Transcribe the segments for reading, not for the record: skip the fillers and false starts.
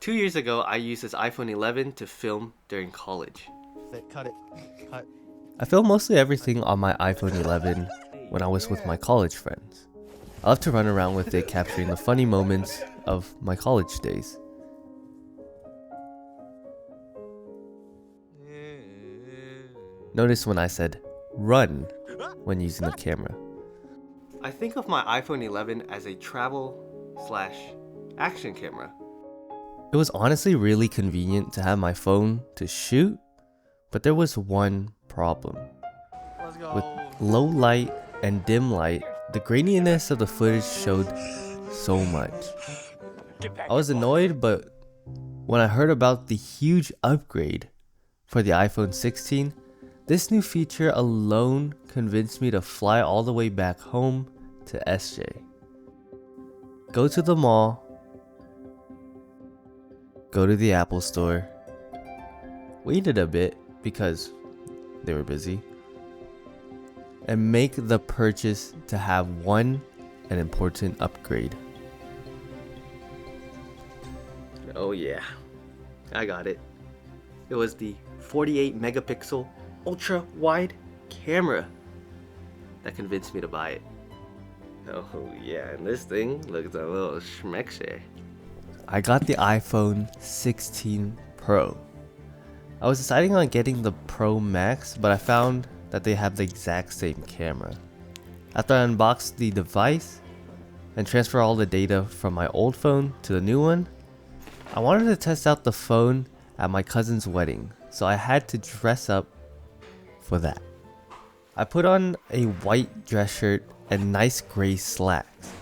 2 years ago, I used this iPhone 11 to film during college. Cut it. Cut. I filmed mostly everything on my iPhone 11 when I was with my college friends. I love to run around with it, capturing the funny moments of my college days. Notice when I said run when using the camera. I think of my iPhone 11 as a travel/action camera. It was honestly really convenient to have my phone to shoot, but there was one problem. Let's go. With low light and dim light, the graininess of the footage showed so much. I was annoyed, but when I heard about the huge upgrade for the iPhone 16, this new feature alone convinced me to fly all the way back home to SJ. Go to the mall, go to the Apple store, waited a bit because they were busy, and make the purchase to have an important upgrade. Oh yeah, I got it. It was the 48 megapixel ultra wide camera that convinced me to buy it. Oh yeah, and this thing looks a little schmexy. I got the iPhone 16 Pro. I was deciding on getting the Pro Max, but I found that they have the exact same camera. After I unboxed the device and transfer all the data from my old phone to the new one, I wanted to test out the phone at my cousin's wedding, so I had to dress up for that. I put on a white dress shirt and nice gray slacks.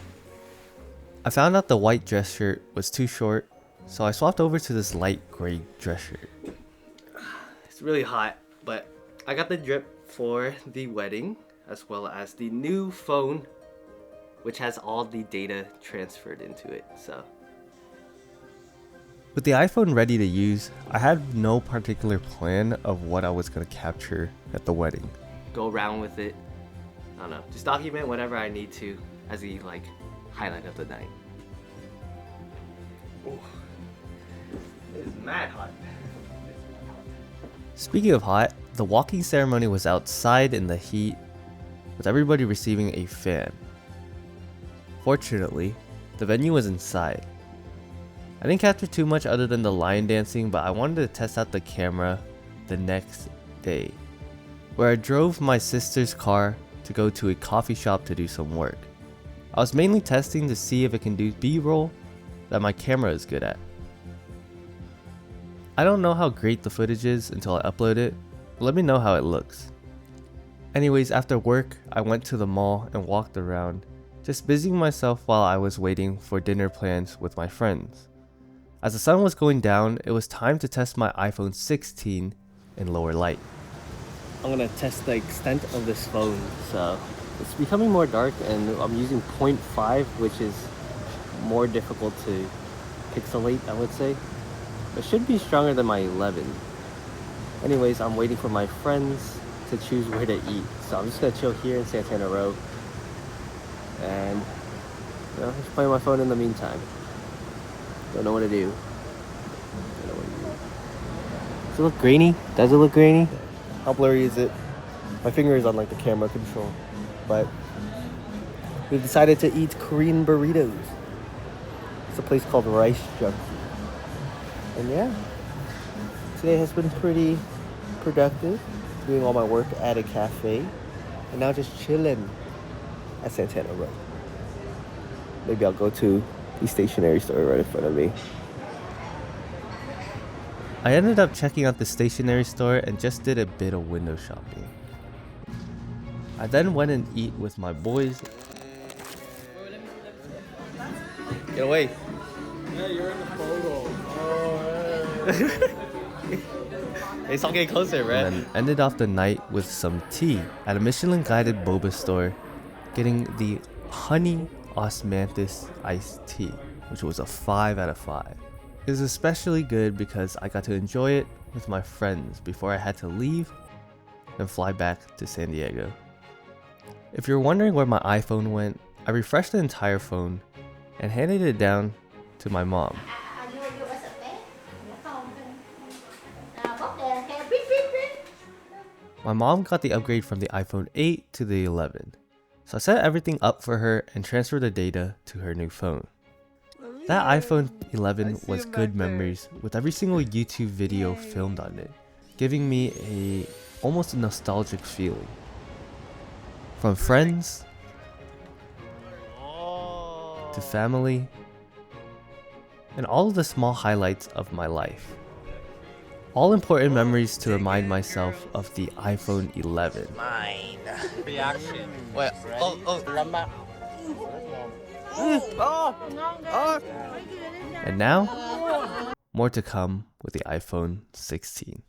I found out the white dress shirt was too short, so I swapped over to this light gray dress shirt. It's really hot, but I got the drip for the wedding as well as the new phone, which has all the data transferred into it. So with the iPhone ready to use, I had no particular plan of what I was going to capture at the wedding. go around with it. I don't know, just document whatever I need to as the highlight of the night. Ooh. It is mad hot. Speaking of hot, the walking ceremony was outside in the heat, with everybody receiving a fan. Fortunately, the venue was inside. I didn't capture too much other than the lion dancing, but I wanted to test out the camera the next day, where I drove my sister's car to go to a coffee shop to do some work. I was mainly testing to see if it can do B-roll that my camera is good at. I don't know how great the footage is until I upload it, but let me know how it looks. Anyways, after work, I went to the mall and walked around, just busying myself while I was waiting for dinner plans with my friends. As the sun was going down, it was time to test my iPhone 16 in lower light. I'm gonna test the extent of this phone. So it's becoming more dark and I'm using 0.5, which is more difficult to pixelate, I would say. It should be stronger than my 11. Anyways, I'm waiting for my friends to choose where to eat. So I'm just gonna chill here in Santana Row and just play my phone in the meantime. Don't know what to do. Does it look grainy? Does it look grainy? How blurry is it? My finger is on the camera control. But we decided to eat Korean burritos. It's a place called Rice Junkie. And yeah, today has been pretty productive. Doing all my work at a cafe. And now just chilling at Santana Row. Maybe I'll go to the stationery store right in front of me. I ended up checking out the stationery store and just did a bit of window shopping. I then went and eat with my boys. Get away. Yeah, you're in the photo. Oh, Hey, stop getting closer, bro. And then ended off the night with some tea at a Michelin guided boba store, getting the honey osmanthus iced tea, which was a 5 out of 5. It was especially good because I got to enjoy it with my friends before I had to leave and fly back to San Diego. If you're wondering where my iPhone went, I refreshed the entire phone and handed it down to my mom. My mom got the upgrade from the iPhone 8 to the 11, so I set everything up for her and transferred the data to her new phone. That iPhone 11 was good memories with every single YouTube video filmed on it, giving me almost a nostalgic feeling. From friends to family and all of the small highlights of my life. All important memories to remind myself of the iPhone 11. Mine. Reaction. Wait, And now, more to come with the iPhone 16.